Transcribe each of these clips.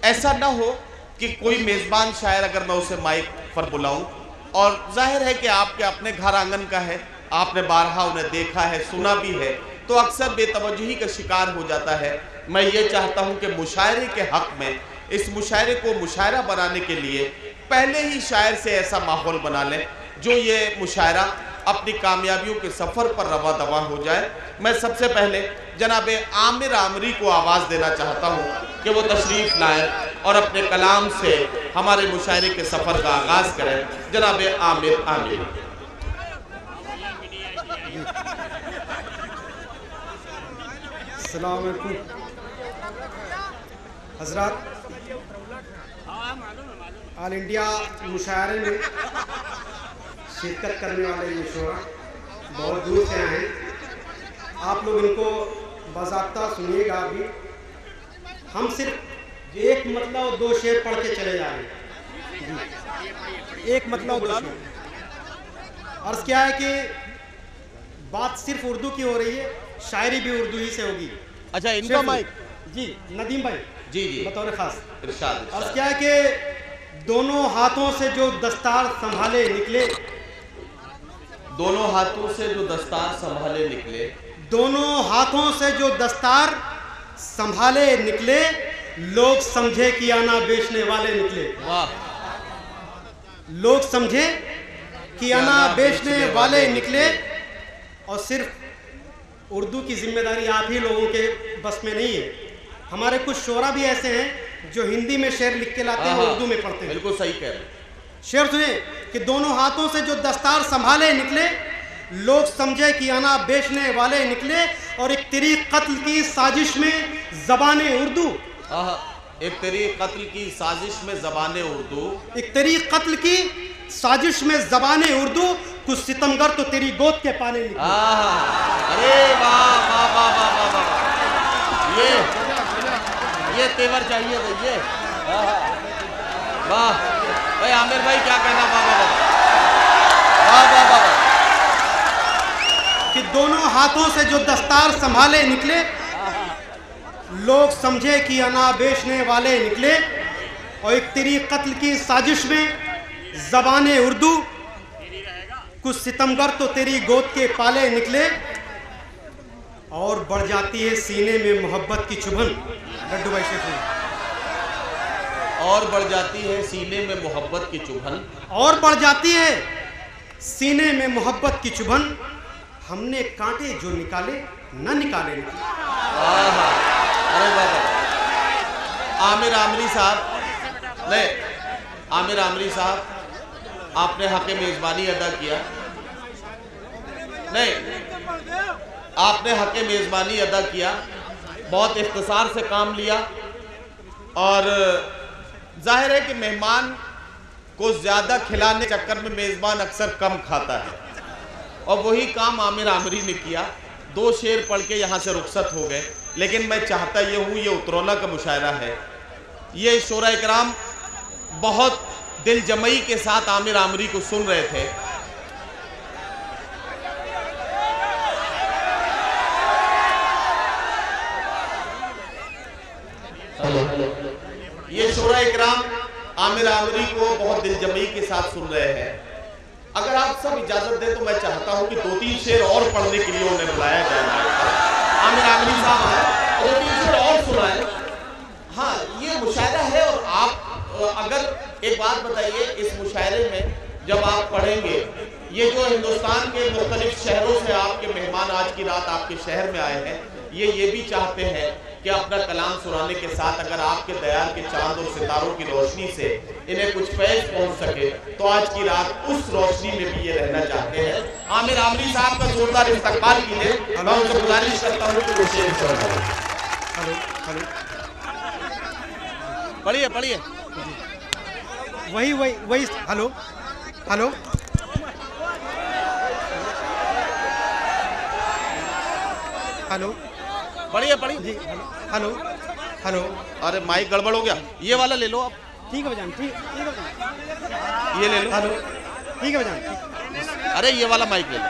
ऐसा ना हो कि कोई मेज़बान शायर अगर मैं उसे माइक पर बुलाऊं, और जाहिर है कि आपके अपने घर आंगन का है, आपने बारहा उन्हें देखा है, सुना भी है, तो अक्सर बेतवज्जही का शिकार हो जाता है। मैं ये चाहता हूं कि मुशायरे के हक़ में, इस मुशायरे को मुशायरा बनाने के लिए पहले ही शायर से ऐसा माहौल बना लें जो ये मुशायरा अपनी कामयाबियों के सफ़र पर रवा दवा हो जाए। मैं सबसे पहले जनाब आमिर आमरी को आवाज़ देना चाहता हूँ कि वो तशरीफ़ लाएँ और अपने कलाम से हमारे मुशायरे के सफ़र का आगाज़ करें। जनाब आमिर आमरी। अस्सलाम वालेकुम हज़रात। ऑल इंडिया मुशायरे में शिरकत करने वाले ये शोरा बहुत दूर से आए हैं। आप लोग इनको बाज़ाब्ता सुनिएगा। अभी हम सिर्फ एक मतलब और दो शेर पढ़ के चले जा रहे हैं। एक मतलब और दो शेर। अर्ज़ क्या है कि बात सिर्फ उर्दू की हो रही है, शायरी भी उर्दू ही से होगी। अच्छा, इनका माइक जी नदीम भाई जी जी बतौर खास। इरशाद। अर्ज़ क्या है कि दोनों हाथों से जो दस्तार संभाले निकले, दोनों हाथों से जो दस्तार संभाले निकले, दोनों हाथों से जो दस्तार संभाले निकले, लोग समझे कि आना बेचने वाले निकले। वाह। लोग समझे कि आना बेचने वाले निकले। और सिर्फ उर्दू की जिम्मेदारी आप ही लोगों के बस में नहीं है। हमारे कुछ शोरा भी ऐसे हैं जो हिंदी में शेर लिख के लाते हैं और उर्दू में पढ़ते हैं। बिल्कुल सही कह रहे हैं। शेर सुने कि दोनों हाथों से जो दस्तार संभाले निकले, लोग समझे कि आना बेचने वाले निकले। और एक तेरी कत्ल की साजिश में ज़बाने उर्दू, एक तेरी कत्ल की साजिश में ज़बाने उर्दू, एक तेरी कत्ल की साजिश में ज़बाने उर्दू, कुछ सितमगर तो तेरी गोद के पाले निकले। अरे वाह वाह वाह वाह वाह, ये तेवर चाहिए भैया। वाह भाई आमिर भाई, क्या कहना। वाह वाह वाह वाह वाह। कि दोनों हाथों से जो दस्तार संभाले निकले, लोग समझे कि अना बेचने वाले निकले। और एक तेरी कत्ल की साजिश में ज़बाने उर्दू, कुछ सितमगर तो तेरी गोद के पाले निकले। और बढ़ जाती है सीने में मोहब्बत की चुभन। लड्डू भाई शेख। और बढ़ जाती है सीने में मोहब्बत की चुभन, और बढ़ जाती है सीने में मोहब्बत की चुभन। हमने कांटे जो निकाले न निकाले। अरे बाबा, आमिर आमरी साहब, नहीं आमिर आमरी साहब, आपने हक़ मेज़बानी अदा किया। नहीं, आपने हक़ मेज़बानी अदा किया, बहुत इख्तिसार से काम लिया। और जाहिर है कि मेहमान को ज़्यादा खिलाने के चक्कर में मेज़बान अक्सर कम खाता है, और वही काम आमिर आमरी ने किया। दो शेर पढ़ के यहाँ से रुखसत हो गए। लेकिन मैं चाहता ये हूँ, ये उतरौला का मुशायरा है, ये शोरा इकराम बहुत दिल जमई के साथ आमिर आमरी को सुन रहे थे। ये शोरा इकराम आमिर आमरी को बहुत दिल जमई के साथ सुन रहे हैं। अगर आप सब इजाजत दें तो मैं चाहता हूं कि 2-3 शेर और पढ़ने के लिए उन्हें बुलाया जाए। आमिर आमरी साहब 2-3 शेर और सुनाएं। हाँ, ये मुशायरा है। और आप अगर एक बात बताइए, इस मुशायरे में जब आप पढ़ेंगे, ये जो हिंदुस्तान के मुख्तलिफ शहरों से आपके मेहमान आज की रात आपके शहर में आए हैं, ये भी चाहते हैं कि अपना कलाम सुनाने के साथ अगर आपके दयाल के चांद और सितारों की रोशनी से इन्हें कुछ फैज़ पहुंच सके, तो आज की रात उस रोशनी में भी ये रहना चाहते हैं। आमिर आमरी साहब का जोरदार इस्तकबाल कीजिए। मैं उनसे गुजारिश करता हूँ कि वो शेर हेलो हेलो, पढ़िए पढ़िए। वही वही वही। हेलो हेलो, हेलो पढ़िए पढ़िए जी। Hello hello. अरे माइक गड़बड़ हो गया, ये वाला ले लो आप। ठीक है बजान, ठीक है बजान, ये ले लो। हेलो ठीक है बजान। अरे ये वाला माइक ले लो।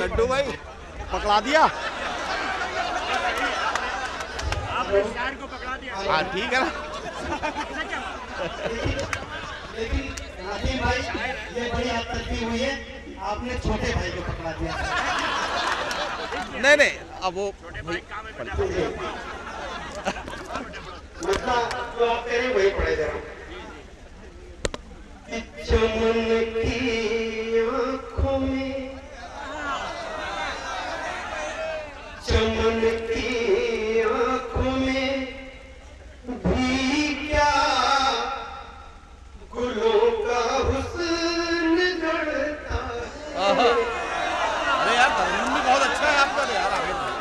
लड्डू भाई पकड़ा दिया। हाँ ठीक है ना। लेकिन रहीम भाई ये बड़ी आपत्ति हुई है, आपने छोटे भाई को पकड़ा दिया। नहीं नहीं अब वो मसला जो आप कह रहे हैं वही पढ़े जरा। चमन की आँखों में, चमन की आँखों में भी क्या गुलों का हुस्न जड़ता है। अरे यार तर्जुमा भी बहुत अच्छा है आपका तो यार,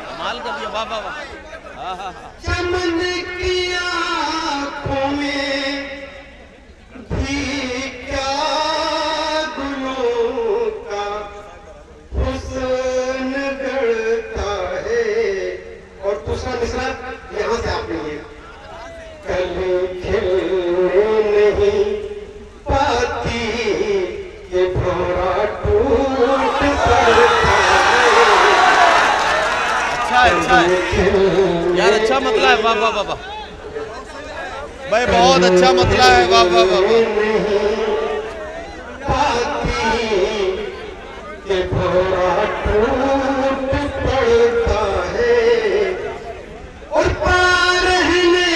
कमाल कर दिया, वाह वाह वाह। हाँ हाँ हाँ। चमन की आँखों में भी क्या गुलों का हुस्न गढ़ता है। और दूसरा मिसरा यहाँ से आपने ये कली खिलने नहीं पाती ये भौरा टूट पड़ता है। अच्छा है यार, अच्छा मतला है, वाह वाह वाह वाह भाई, बहुत अच्छा मतला है, वाह वाह वाह वाह। पड़ता है और पार रहने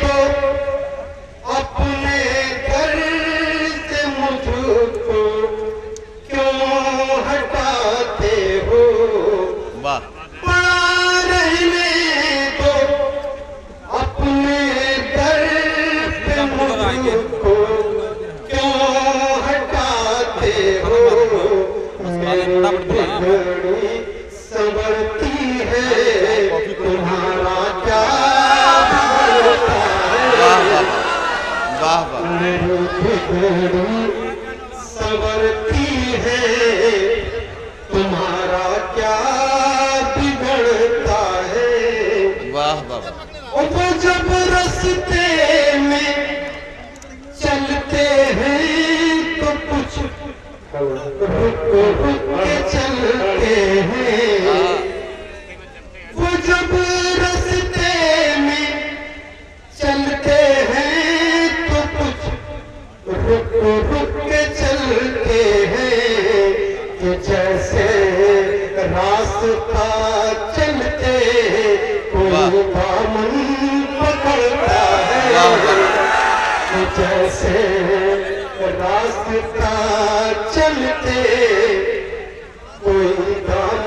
दो अपने घर से मुझको क्यों हटाते हो। वाह रहने दो अपने दर पे मुझको क्यों हटाते हो। बिगड़ी संवरती है तुम्हारा क्या बिगड़ता है। वाह वाह बिगड़ी संवरती है तुम्हारा क्या बिगड़ता है। वाह वाह वाह। और वो जब रास्ते में चलते हैं तो कुछ रुक के चलते हैं। वो जब रास्ते में चलते हैं तो कुछ रुक के चलते हैं। कि जैसे रास्ता चलते कोई दामन पकड़ता है। कि जैसे रास्ता चलते कोई दामन